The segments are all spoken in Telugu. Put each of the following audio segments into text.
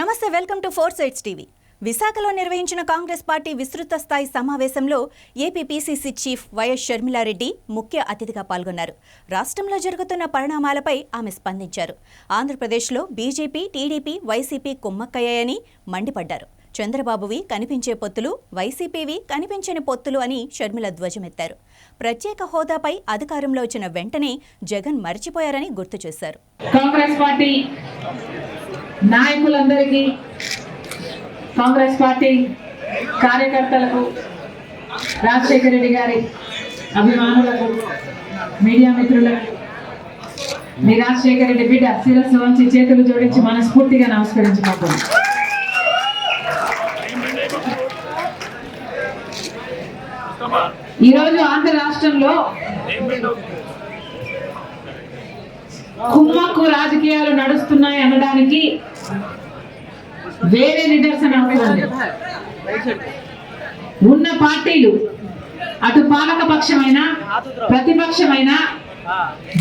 నమస్తే, వెల్కమ్ టు 4 సైడ్స్ టీవీ. విశాఖలో నిర్వహించిన కాంగ్రెస్ పార్టీ విస్తృత స్థాయి సమావేశంలో AP PCC chief YS Sharmila Reddy ముఖ్య అతిథిగా పాల్గొన్నారు. రాష్ట్రంలో జరుగుతున్న పరిణామాలపై ఆమె స్పందించారు. ఆంధ్రప్రదేశ్లో బీజేపీ, టీడీపీ, వైసీపీ కుమ్మక్కయ్యాయని మండిపడ్డారు. చంద్రబాబువి కనిపించే పొత్తులు, వైసీపీవి కనిపించని పొత్తులు అని షర్మిల ధ్వజమెత్తారు. ప్రత్యేక హోదాపై అధికారంలో వచ్చిన వెంటనే జగన్ మర్చిపోయారని గుర్తు చేశారు. కాంగ్రెస్ పార్టీ నాయకులందరికీ, కాంగ్రెస్ పార్టీ కార్యకర్తలకు, రాజశేఖర రెడ్డి గారి అభిమానులకు, మీడియా మిత్రులకు, మీ రాజశేఖర రెడ్డి బిడ్డ శిరస్సు వంచి చేతులు జోడించి మనస్ఫూర్తిగా నమస్కరించుకుంటున్నాను. ఈరోజు ఆంధ్ర రాష్ట్రంలో కుమ్మక్కు రాజకీయాలు నడుస్తున్నాయి అనడానికి వేరే నిదర్శన అవసరం లేదు. ఉన్న పార్టీలు అటు పాలక పక్షమైన ప్రతిపక్షమైన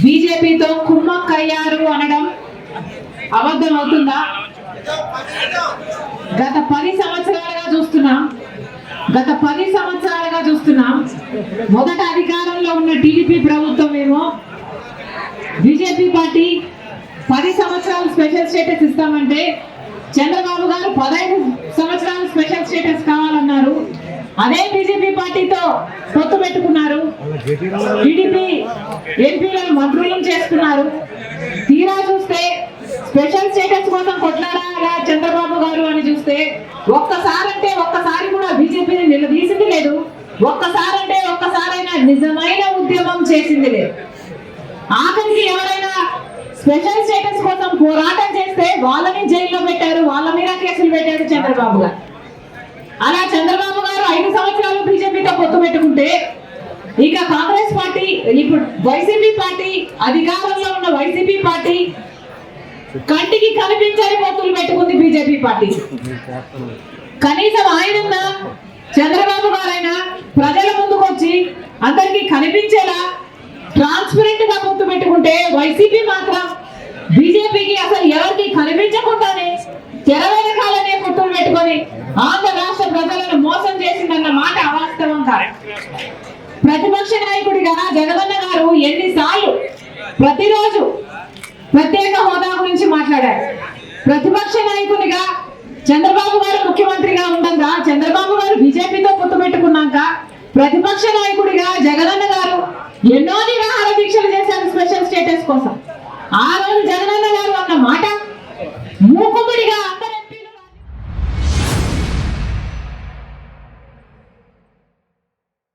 బీజేపీతో కుమ్మక్కయ్యారు అనడం అబద్ధం అవుతుందా? గత 10 సంవత్సరాలుగా చూస్తున్నాం. మొదట అధికారంలో ఉన్న టీడీపీ ప్రభుత్వం ఏమో బీజేపీ పార్టీ 10 సంవత్సరాలు స్పెషల్ స్టేటస్ ఇస్తామంటే చంద్రబాబు గారు 15 సంవత్సరాలు స్పెషల్ స్టేటస్ కావాలన్నారు. అదే బీజేపీ పార్టీతో పొత్తు పెట్టుకున్నారు. టీడీపీ ఎంపీలను మంత్రులను చేసుకున్నారు. తీరా చూస్తే స్పెషల్ స్టేటస్ కోసం కొట్లాడారా చంద్రబాబు గారు అని చూస్తే ఒక్కసారి కూడా బీజేపీని నిలదీసింది లేదు. ఒక్కసారైనా నిజమైన ఉద్యమం చేసింది లేదు. ఆఖరికి ఎవరైనా స్పెషల్ స్టేటస్ కోసం పోరాటం చేస్తే వాళ్ళని జైల్లో పెట్టారు, వాళ్ళ మీద కేసులు పెట్టారు చంద్రబాబు గారు. అలా చంద్రబాబు గారు 5 సంవత్సరాలు బీజేపీతో పొత్తు పెట్టుకుంటే, ఇక కాంగ్రెస్ పార్టీ, ఇప్పుడు వైసీపీ పార్టీ, అధికారంలో ఉన్న వైసీపీ పార్టీ కంటికి కనిపించని పొత్తులు పెట్టుకుంది బీజేపీ పార్టీ. కనీసం ఆయనన్నా చంద్రబాబు గారైనా ప్రజల ముందుకు వచ్చి అందరికీ కనిపించేలా ట్రాన్స్పరెంట్ గా పొత్తు పెట్టుకుంటే, వైసీపీ మాత్రం బీజేపీకి అసలు ఎవరికి కనిపించకుండానే తెర వెనకాలనే పొత్తులు పెట్టుకొని ఆంధ్ర రాష్ట్ర ప్రజలను మోసం చేసిందన్న మాట అవాస్తవం కాదు. ప్రతిపక్ష నాయకుడిగా జగనన్న గారు ఎన్నిసార్లు ప్రతిరోజు ప్రత్యేక హోదా గురించి మాట్లాడారు. ప్రతిపక్ష నాయకునిగా చంద్రబాబు గారు ముఖ్యమంత్రిగా ఉండగా, చంద్రబాబు గారు బీజేపీతో పొత్తు పెట్టుకున్నాక ప్రతిపక్ష నాయకుడిగా జగనన్న గారు ఎన్నో నిరాహార దీక్షలు చేశారు స్పెషల్ స్టేటస్ కోసం. ఆ రోజు జగన్